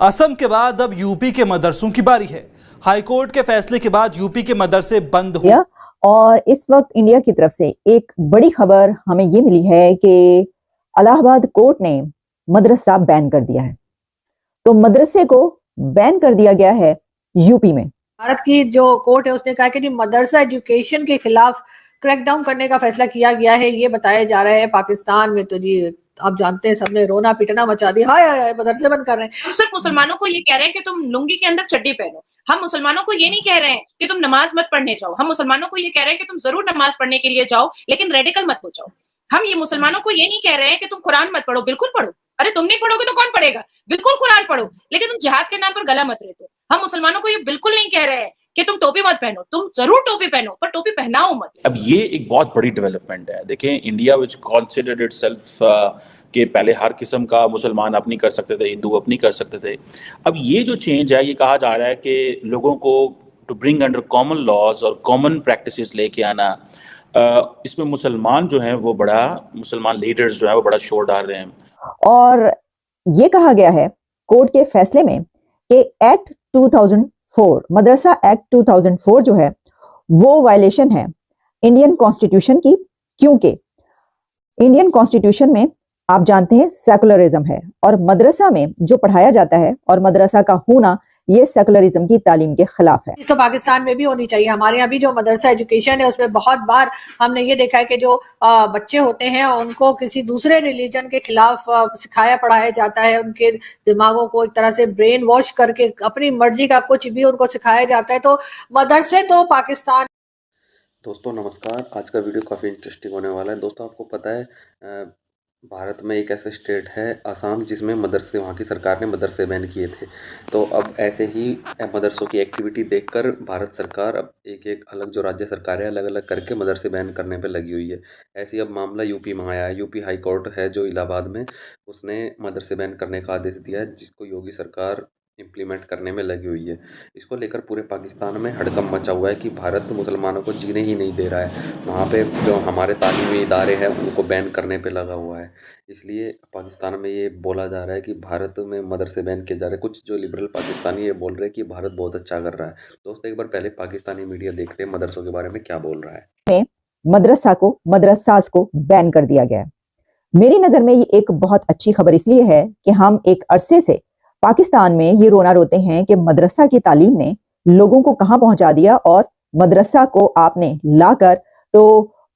असम के बाद अब यूपी के मदरसों की बारी है। हाईकोर्ट के फैसले के बाद यूपी के मदरसे बंद हो। और इस वक्त इंडिया की तरफ से एक बड़ी खबर हमें ये मिली है कि इलाहाबाद कोर्ट ने मदरसा बैन कर दिया है। तो मदरसे को बैन कर दिया गया है यूपी में। भारत की जो कोर्ट है उसने कहा कि मदरसा एजुकेशन के खिलाफ क्रैकडाउन करने का फैसला किया गया है। ये बताया जा रहा है पाकिस्तान में तो जी आप जानते हैं सबने रोना पिटना मचा दिया। हाय हाय मदरसे बंद कर रहे हैं। हम सिर्फ मुसलमानों को ये कह रहे हैं कि तुम लुंगी के अंदर चड्डी पहनो। हम मुसलमानों को ये नहीं कह रहे हैं कि तुम नमाज मत पढ़ने जाओ। हम मुसलमानों को ये कह रहे हैं कि तुम जरूर नमाज पढ़ने के लिए जाओ लेकिन रेडिकल मत हो जाओ। हम ये मुसलमानों को ये नहीं कह रहे हैं कि तुम कुरान मत पढ़ो, बिल्कुल पढ़ो। अरे तुम नहीं पढ़ोगे तो कौन पढ़ेगा? बिल्कुल कुरान पढ़ो, लेकिन तुम जिहाद के नाम पर गला मत रेतो। हम मुसलमानों को ये बिल्कुल नहीं कह रहे हैं कि तुम टोपी मत पहनो। तुम जरूर टोपी पहनो पर टोपी पहनाओ मत। अब ये एक बहुत बड़ी डेवलपमेंट है। देखें, इंडिया विच कॉन्सिडर्ड इटसेल्फ कि पहले हर किस्म का मुसलमान अपनी कर सकते थे, हिंदू अपनी कर सकते थे। अब ये जो चेंज है, ये कहा जा रहा है कि लोगों को to bring under common laws और कॉमन प्रैक्टिसेस लेके आना। इसमें मुसलमान जो हैं वो बड़ा, मुसलमान लीडर्स जो हैं वो बड़ा शोर डाल रहे हैं। और ये कहा गया है कोर्ट के फैसले में कि एक्ट 2004 मदरसा एक्ट 2004 जो है वो वायलेशन है इंडियन कॉन्स्टिट्यूशन की, क्योंकि इंडियन कॉन्स्टिट्यूशन में आप जानते हैं सेकुलरिज्म है और मदरसा में जो पढ़ाया जाता है और मदरसा का होना ये सेकुलरिज्म की तालीम के खिलाफ है। तो पाकिस्तान में भी होनी चाहिए। हमारे यहाँ भी जो मदरसा एजुकेशन है उसमें बहुत बार हमने ये देखा है कि जो बच्चे होते हैं उनको किसी दूसरे रिलीजन के खिलाफ सिखाया पढ़ाया जाता है। उनके दिमागों को एक तरह से ब्रेन वॉश करके अपनी मर्जी का कुछ भी उनको सिखाया जाता है। तो मदरसे तो पाकिस्तान। दोस्तों नमस्कार, आज का वीडियो काफ़ी इंटरेस्टिंग होने वाला है। दोस्तों आपको पता है भारत में एक ऐसा स्टेट है असम जिसमें मदरसे, वहाँ की सरकार ने मदरसे बैन किए थे। तो अब ऐसे ही मदरसों की एक्टिविटी देखकर भारत सरकार अब एक एक अलग जो राज्य सरकार है अलग अलग करके मदरसे बैन करने पे लगी हुई है। ऐसे ही अब मामला यूपी में आया है। यूपी हाई कोर्ट है जो इलाहाबाद में, उसने मदरसे बैन करने का आदेश दिया है जिसको योगी सरकार इम्प्लीमेंट करने में लगी हुई है। इसको लेकर पूरे पाकिस्तान में हड़कंप मचा हुआ है कि भारत मुसलमानों को जीने ही नहीं दे रहा है। वहाँ पे जो हमारे तालीमी इदारे हैं उनको बैन करने पे लगा हुआ है। इसलिए पाकिस्तान में ये बोला जा रहा है कि भारत में मदरसे बैन किए जा रहे हैं। कुछ जो लिबरल पाकिस्तानी ये बोल रहे हैं कि भारत बहुत अच्छा कर रहा है। दोस्तों एक बार पहले पाकिस्तानी मीडिया देखते हैं मदरसों के बारे में क्या बोल रहा है। मदरसास को बैन कर दिया गया है। मेरी नजर में ये एक बहुत अच्छी खबर इसलिए है कि हम एक अरसे से पाकिस्तान में ये रोना रोते हैं कि मदरसा की तालीम ने लोगों को कहां पहुंचा दिया और मदरसा को आपने लाकर तो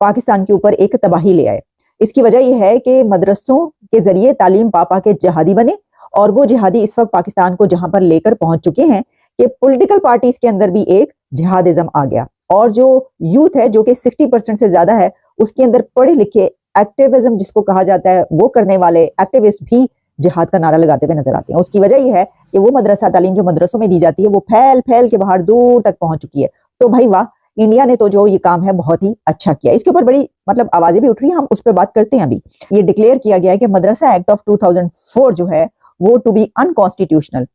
पाकिस्तान के ऊपर एक तबाही ले आए। इसकी वजह यह है कि मदरसों के जरिए तालीम पापा के जिहादी बने और वो जिहादी इस वक्त पाकिस्तान को जहां पर लेकर पहुंच चुके हैं कि पॉलिटिकल पार्टीज के अंदर भी एक जिहादिज्म आ गया और जो यूथ है जो कि 60% से ज्यादा है उसके अंदर पढ़े लिखे एक्टिविज्म जिसको कहा जाता है वो करने वाले एक्टिविस्ट भी जिहाद का नारा लगाते हुए नजर आते हैं। उसकी वजह यह है कि वो मदरसा तालीम जो मदरसों में दी जाती है वो फैल फैल के बाहर दूर तक पहुंच चुकी है। तो भाई वाह, इंडिया ने तो जो ये काम है बहुत ही अच्छा किया। इसके ऊपर बड़ी आवाजें भी उठ रही हैं, हम उस पर बात करते हैं। अभी ये डिक्लेयर किया गया है कि मदरसा एक्ट ऑफ 2004 जो है वो टू बी अनकॉन्स्टिट्यूशनल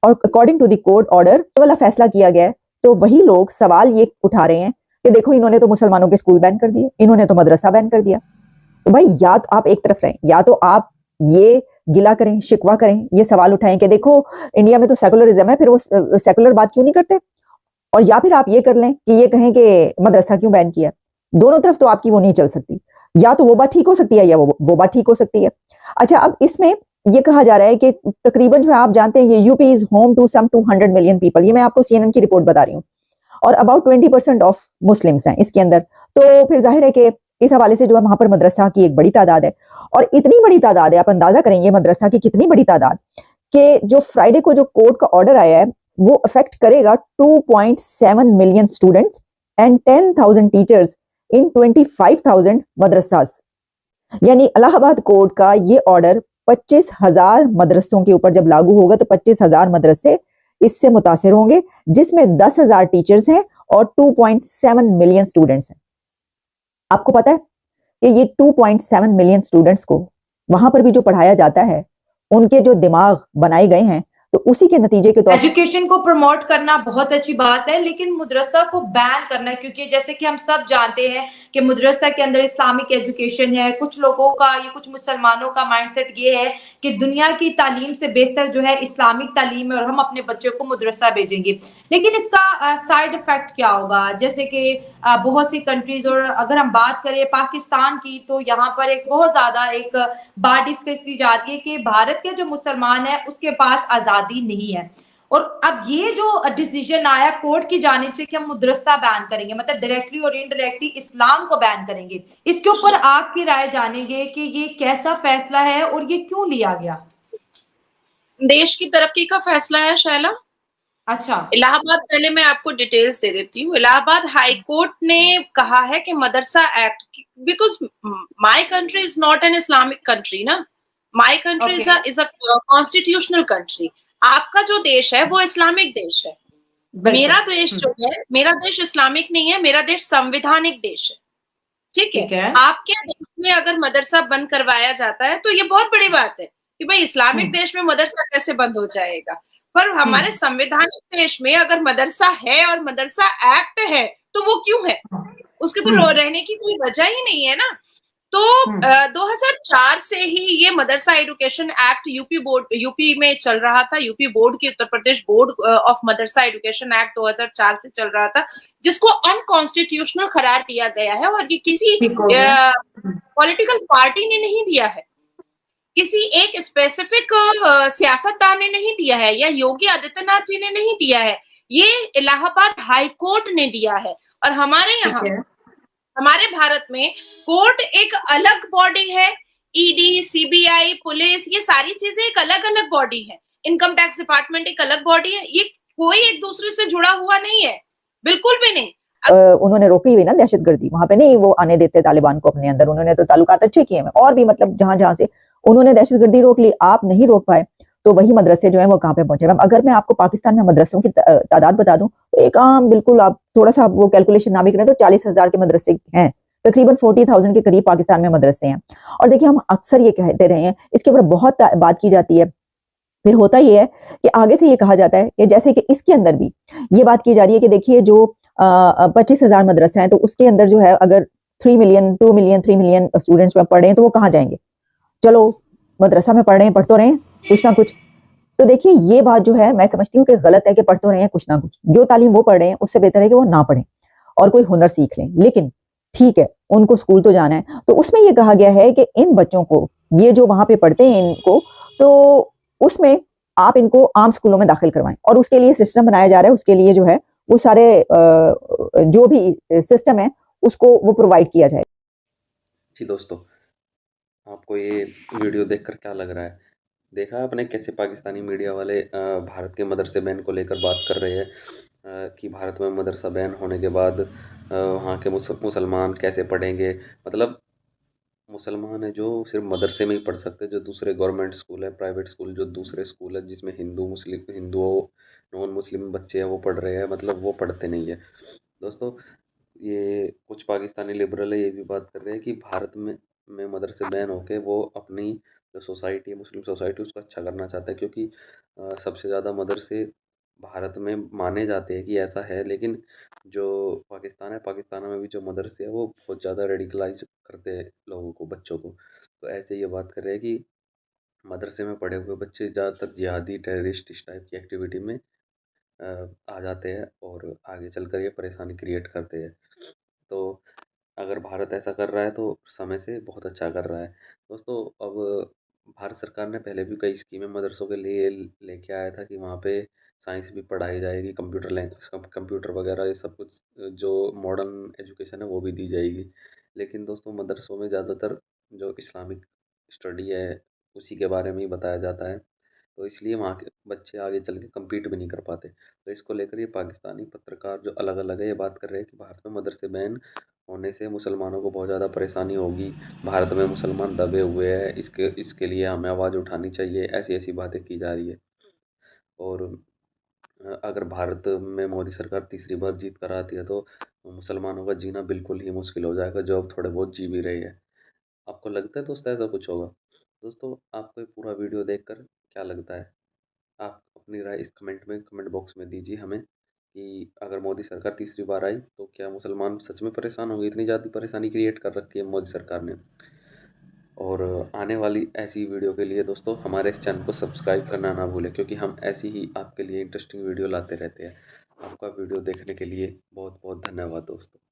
और according to the court order वाला फैसला किया गया है। तो वही लोग सवाल ये उठा रहे हैं कि देखो इन्होंने तो मुसलमानों के स्कूल बैन कर दिए, इन्होंने तो मदरसा बैन कर दिया। तो भाई या तो आप एक तरफ रहें या तो आप ये गिला करें, शिकवा करें, ये सवाल उठाएं कि देखो इंडिया में तो सेकुलरिज्म है, फिर वो सेकुलर बात क्यों नहीं करते, और या फिर आप ये कर लें कि ये कहें कि मदरसा क्यों बैन किया। दोनों तरफ तो आपकी वो नहीं चल सकती, या तो वो बात ठीक हो सकती है या वो बात ठीक हो सकती है। अच्छा, अब इसमें ये कहा जा रहा है कि तकरीबन जो है आप जानते हैं ये UP is home to some 200 million people. ये मैं आपको CNN की रिपोर्ट बता रही हूँ और अबाउट 20% ऑफ मुस्लिम्स हैं इसके अंदर। तो फिर जाहिर है कि इस हवाले से जो है वहां पर मदरसा की एक बड़ी तादाद है और इतनी बड़ी तादाद है, आप अंदाजा करें ये मदरसा की कितनी बड़ी तादाद कि जो फ्राइडे को जो कोर्ट का ऑर्डर आया है वो अफेक्ट करेगा 2.7 million students and 10,000 teachers in 25,000 मदरसास। यानी इलाहाबाद कोर्ट का ये ऑर्डर 25,000 मदरसों के ऊपर जब लागू होगा तो 25,000 मदरसे इससे मुतासिर होंगे, जिसमें 10,000 टीचर्स हैं और 2.7 मिलियन स्टूडेंट्स हैं। आपको पता है कि ये 2.7 मिलियन स्टूडेंट्स को वहां पर भी जो पढ़ाया जाता है उनके जो दिमाग बनाए गए हैं तो उसी के नतीजे के तौर एजुकेशन को प्रमोट करना बहुत अच्छी बात है, लेकिन मदरसा को बैन करना, क्योंकि जैसे कि हम सब जानते हैं कि मदरसा के अंदर इस्लामिक एजुकेशन है। कुछ लोगों का, ये कुछ मुसलमानों का माइंडसेट ये है कि दुनिया की तालीम से बेहतर जो है इस्लामिक तालीम है और हम अपने बच्चों को मदरसा भेजेंगे। लेकिन इसका साइड इफेक्ट क्या होगा? जैसे कि बहुत सी कंट्रीज, और अगर हम बात करें पाकिस्तान की, तो यहाँ पर एक बहुत ज्यादा एक बात डिस्कस की जाती है कि भारत के जो मुसलमान है उसके पास आजादी नहीं है। और अब ये जो डिसीजन आया कोर्ट की जानिब से कि हम मदरसा बैन करेंगे, मतलब डायरेक्टली और इनडायरेक्टली इस्लाम को बैन करेंगे, इसके ऊपर आपकी राय जानेंगे कि ये कैसा फैसला है और ये क्यों लिया गया? देश की तरक्की का फैसला है शैला। अच्छा, इलाहाबाद, पहले मैं आपको डिटेल्स दे देती हूँ। इलाहाबाद हाई कोर्ट ने कहा है कि मदरसा act, because my country is not an Islamic country ना, my country is a constitutional country. आपका जो देश है वो इस्लामिक देश है। मेरा देश जो है, मेरा देश इस्लामिक नहीं है, मेरा देश संवैधानिक देश है। ठीक है। आपके देश में अगर मदरसा बंद करवाया जाता है तो ये बहुत बड़ी बात है कि भाई इस्लामिक देश में मदरसा कैसे बंद हो जाएगा। पर हमारे संवैधानिक देश में अगर मदरसा है और मदरसा एक्ट है तो वो क्यों है? उसके तो रहने की कोई वजह ही नहीं है ना। तो 2004 से ही ये मदरसा एजुकेशन एक्ट यूपी में चल रहा था। यूपी बोर्ड की, उत्तर प्रदेश बोर्ड ऑफ मदरसा एजुकेशन एक्ट 2004 से चल रहा था, जिसको अनकॉन्स्टिट्यूशनल करार दिया गया है। और ये किसी पॉलिटिकल पार्टी ने नहीं दिया है, किसी एक स्पेसिफिक सियासतदान ने नहीं दिया है, या योगी आदित्यनाथ जी ने नहीं दिया है, ये इलाहाबाद हाई कोर्ट ने दिया है। और हमारे यहाँ, हमारे भारत में कोर्ट एक अलग बॉडी है। ईडी, सीबीआई, पुलिस, ये सारी चीजें एक अलग अलग बॉडी है। इनकम टैक्स डिपार्टमेंट एक अलग बॉडी है। ये कोई एक दूसरे से जुड़ा हुआ नहीं है, बिल्कुल भी नहीं। उन्होंने रोकी हुई ना दहशतगर्दी, वहां पे नहीं वो आने देते तालिबान को अपने अंदर। उन्होंने तो ताल्लुकात अच्छे किए हैं, और भी मतलब जहां जहां से उन्होंने दहशतगर्दी रोक ली, आप नहीं रोक पाए, तो वही मदरसे जो है वो कहाँ पे पहुंचे। अगर मैं आपको पाकिस्तान में मदरसों की तादाद बता दूं, तो एक आम बिल्कुल, आप थोड़ा सा वो कैलकुलेशन ना भी करें तो 40,000 के मदरसे हैं, तकरीबन 40,000 के करीब पाकिस्तान में मदरसे हैं। और देखिए, हम अक्सर ये कहते रहे हैं, इसके ऊपर बहुत बात की जाती है, फिर होता ये है कि आगे से ये कहा जाता है कि जैसे कि इसके अंदर भी ये बात की जा रही है कि देखिए जो 25,000 मदरसा है, तो उसके अंदर जो है अगर 3 मिलियन 2 मिलियन 3 मिलियन स्टूडेंट्स पढ़ रहे हैं तो वो कहाँ जाएंगे? चलो मदरसा में पढ़ रहे हैं, पढ़ तो रहे हैं कुछ ना कुछ। तो देखिए, ये बात जो है मैं समझती हूँ कि गलत है कि पढ़ तो रहे हैं कुछ ना कुछ। जो तालीम वो पढ़ रहे हैं उससे बेहतर है कि वो ना पढ़ें और कोई हुनर सीख लें। लेकिन ठीक है, उनको स्कूल तो जाना है, तो उसमें ये कहा गया है कि इन बच्चों को, ये जो वहां पे पढ़ते हैं इनको, तो उसमें आप इनको आम स्कूलों में दाखिल करवाएं, और उसके लिए सिस्टम बनाया जा रहा है। उसके लिए जो है वो सारे जो भी सिस्टम है उसको वो प्रोवाइड किया जाए। जी दोस्तों, आपको ये वीडियो देखकर क्या लग रहा है? देखा आपने कैसे पाकिस्तानी मीडिया वाले भारत के मदरसे बैन को लेकर बात कर रहे हैं कि भारत में मदरसा बैन होने के बाद वहाँ के मुसलमान कैसे पढ़ेंगे। मतलब मुसलमान है जो सिर्फ मदरसे में ही पढ़ सकते हैं, जो दूसरे गवर्नमेंट स्कूल है, प्राइवेट स्कूल, जो दूसरे स्कूल है जिसमें हिंदुओं नॉन मुस्लिम बच्चे हैं वो पढ़ रहे हैं, मतलब वो पढ़ते नहीं है। दोस्तों, ये कुछ पाकिस्तानी लिबरल है ये भी बात कर रहे हैं कि भारत में मदरसे बैन होके वो अपनी जो सोसाइटी है, मुस्लिम सोसाइटी, उसको अच्छा करना चाहता है, क्योंकि सबसे ज़्यादा मदरसे भारत में माने जाते हैं कि ऐसा है। लेकिन जो पाकिस्तान है, पाकिस्तान में भी जो मदरसे हैं वो बहुत ज़्यादा रेडिकलाइज करते हैं लोगों को, बच्चों को। तो ऐसे ये बात कर रहे हैं कि मदरसे में पढ़े हुए बच्चे ज़्यादातर जिहादी, टेररिस्ट इस टाइप की एक्टिविटी में आ जाते हैं और आगे चलकर ये परेशानी क्रिएट करते हैं। तो अगर भारत ऐसा कर रहा है तो समय से बहुत अच्छा कर रहा है। दोस्तों, अब भारत सरकार ने पहले भी कई स्कीमें मदरसों के लिए लेके आया था कि वहाँ पे साइंस भी पढ़ाई जाएगी, कंप्यूटर लैंग्वेज, कंप्यूटर वगैरह ये सब कुछ जो मॉडर्न एजुकेशन है वो भी दी जाएगी। लेकिन दोस्तों, मदरसों में ज़्यादातर जो इस्लामिक स्टडी है उसी के बारे में ही बताया जाता है, तो इसलिए वहाँ के बच्चे आगे चल के कम्पीट भी नहीं कर पाते। तो इसको लेकर ये पाकिस्तानी पत्रकार जो अलग अलग है ये बात कर रहे हैं कि भारत में मदरसे बैन होने से मुसलमानों को बहुत ज़्यादा परेशानी होगी, भारत में मुसलमान दबे हुए हैं, इसके लिए हमें आवाज़ उठानी चाहिए, ऐसी ऐसी बातें की जा रही है। और अगर भारत में मोदी सरकार तीसरी बार जीत कर आती है तो मुसलमानों का जीना बिल्कुल ही मुश्किल हो जाएगा, जो अब थोड़े बहुत जी भी रहे हैं। आपको लगता है दोस्तों ऐसा कुछ होगा? दोस्तों, आपको ये पूरा वीडियो देखकर क्या लगता है? आप अपनी राय इस कमेंट बॉक्स में दीजिए हमें कि अगर मोदी सरकार तीसरी बार आई तो क्या मुसलमान सच में परेशान होंगे? इतनी ज़्यादा परेशानी क्रिएट कर रखी है मोदी सरकार ने। और आने वाली ऐसी वीडियो के लिए दोस्तों हमारे इस चैनल को सब्सक्राइब करना ना भूलें, क्योंकि हम ऐसी ही आपके लिए इंटरेस्टिंग वीडियो लाते रहते हैं। आपका वीडियो देखने के लिए बहुत बहुत धन्यवाद दोस्तों।